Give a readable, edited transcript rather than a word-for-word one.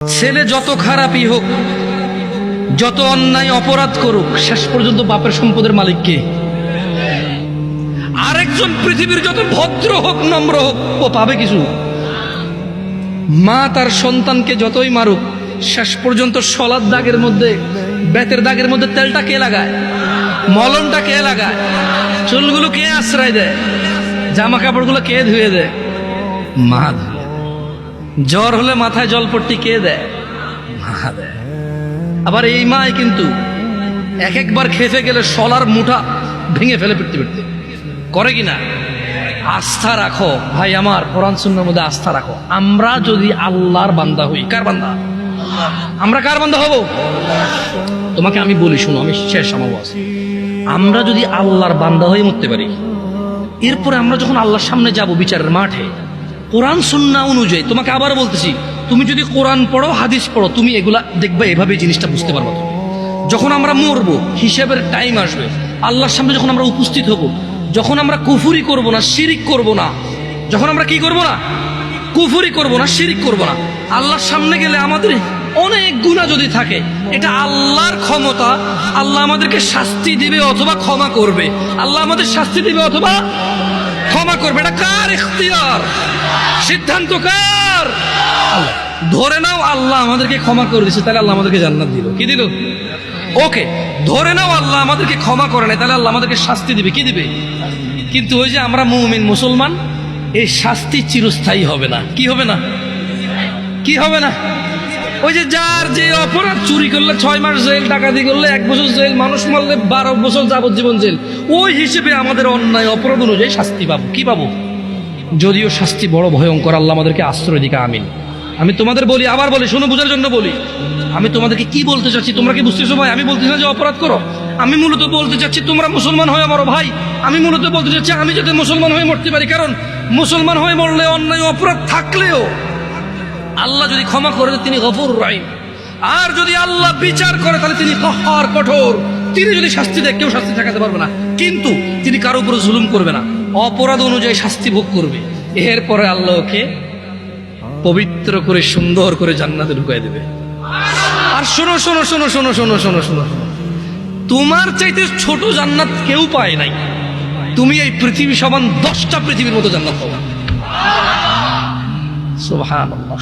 ছেলে যত খারাপই হোক, যত অন্যায় অপরাধ করুক, শেষ পর্যন্ত বাপের সম্পদের মালিক কে? আরেকজন পৃথিবীর যত ভদ্র হোক, নম্র হোক, ও পাবে কিছু? মা তার সন্তানকে যতই মারুক, শেষ পর্যন্ত শলার দাগের মধ্যে, বেতের দাগের মধ্যে তেলটা কে লাগায়? মলমটা কে লাগায়? চুলগুলো কে আশ্রয় দেয়? জামা কাপড়গুলো কে ধুয়ে দেয়? মা ধুয়ে। জ্বর হলে মাথায় জলপট্টি কে দেয়? মা দেয়। আবার এই মাই কিন্তু এক একবার খেপে গেলে শলার মুঠা ভেঙে ফেলে পিটতে পিটতে করে কিনা? আস্থা রাখো ভাই আমার, কোরআন সুন্নাহর মধ্যে আস্থা রাখো। আমরা যদি আল্লাহর বান্দা হই, কার বান্দা? আমরা কার বান্দা হব? তোমাকে আমি বলি, শুনো, আমি শেষ আমার ওয়াজ। আমরা যদি আল্লাহর বান্দা হয়ে মরতে পারি, এরপরে আমরা যখন আল্লাহর সামনে যাব বিচারের মাঠে, কোরআন সুন্নাহ অনুযায়ী, তোমাকে আবার বলতেছি, তুমি যদি কোরআন পড়ো, হাদিস পড়ো, তুমি এগুলা দেখবে, এভাবে জিনিসটা বুঝতে পারবো। যখন আমরা মরবো, হিসাবের টাইম আসবে, আল্লাহর সামনে যখন আমরা উপস্থিত হব, যখন আমরা কুফরি করব না, শিরিক করব না, যখন আমরা কি করব না, কুফরি করব না, শিরিক করব না, আল্লাহর সামনে গেলে আমাদের অনেক গুনাহ যদি থাকে, এটা আল্লাহর ক্ষমতা। আল্লাহ আমাদেরকে শাস্তি দিবে অথবা ক্ষমা করবে। আল্লাহ আমাদের শাস্তি দিবে অথবা ক্ষমা করবে। এটা কার ইখতিয়ার? সিদ্ধান্ত কার? আল্লাহ। ধরে নাও আল্লাহ আমাদেরকে ক্ষমা করে দিচ্ছে, তাহলে আল্লাহ আমাদেরকে জান্নাত দিল। কি দিল? ওকে। ধরে নাও আল্লাহ আমাদেরকে ক্ষমা করে নাই, তাহলে আল্লাহ আমাদেরকে শাস্তি দিবে। কি দিবে? কিন্তু ওই যে আমরা মুমিন মুসলমান, এই শাস্তি চিরস্থায়ী হবে না। কি হবে না? কি হবে না? ওই যে যার যে অপরাধ, চুরি করলে 6 মাস জেল, ডাকাতি করলে 1 বছর জেল, মানুষ মারলে 12 বছর যাবজ্জীবন জেল, ওই হিসেবে আমাদের অন্যায় অপরাধ অনুযায়ী শাস্তি পাবো। কি পাবো? যদিও শাস্তি বড় ভয়ঙ্কর, আল্লাহ আমাদেরকে আশ্রয় দিকে। আমিন। আমি তোমাদের বলি, আবার বলি, শোনো, বোঝার জন্য বলি। আমি তোমাদেরকে কি বলতে চাচ্ছি, তোমরা কি বুঝতেছো ভাই? আমি বলতেছি না যে অপরাধ করো, আমি মূলত বলতে চাচ্ছি তোমরা মুসলমান হয়ে মরো ভাই। আমি মূলত বলতে চাচ্ছি আমি যাতে মুসলমান হয়ে মরতে পারি, কারণ মুসলমান হয়ে মরলে অন্যায় অপরাধ থাকলেও আল্লাহ যদি ক্ষমা করে, তিনি গফুর রহিম। আর যদি আল্লাহ বিচার করে, তাহলে তিনি কহ্হার, কঠোর। তিনি যদি শাস্তি দেয়, কেউ শাস্তি ঠেকাতে পারবে না, কিন্তু তিনি কারো উপরে জুলুম করবে না, অপরাধ অনুযায়ী শাস্তি ভোগ করবে। এরপরে আল্লাহকে পবিত্র করে সুন্দর করে জান্নাতে ঢুকাই দেবে। আর শোনো শোনো শোনো শোনো শোনো শোনো শোনো, তোমার চাইতে ছোট জান্নাত কেউ পায় নাই। তুমি এই পৃথিবী সমান 10টা পৃথিবীর মতো জান্নাত পাবা। সুবহানাল্লাহ।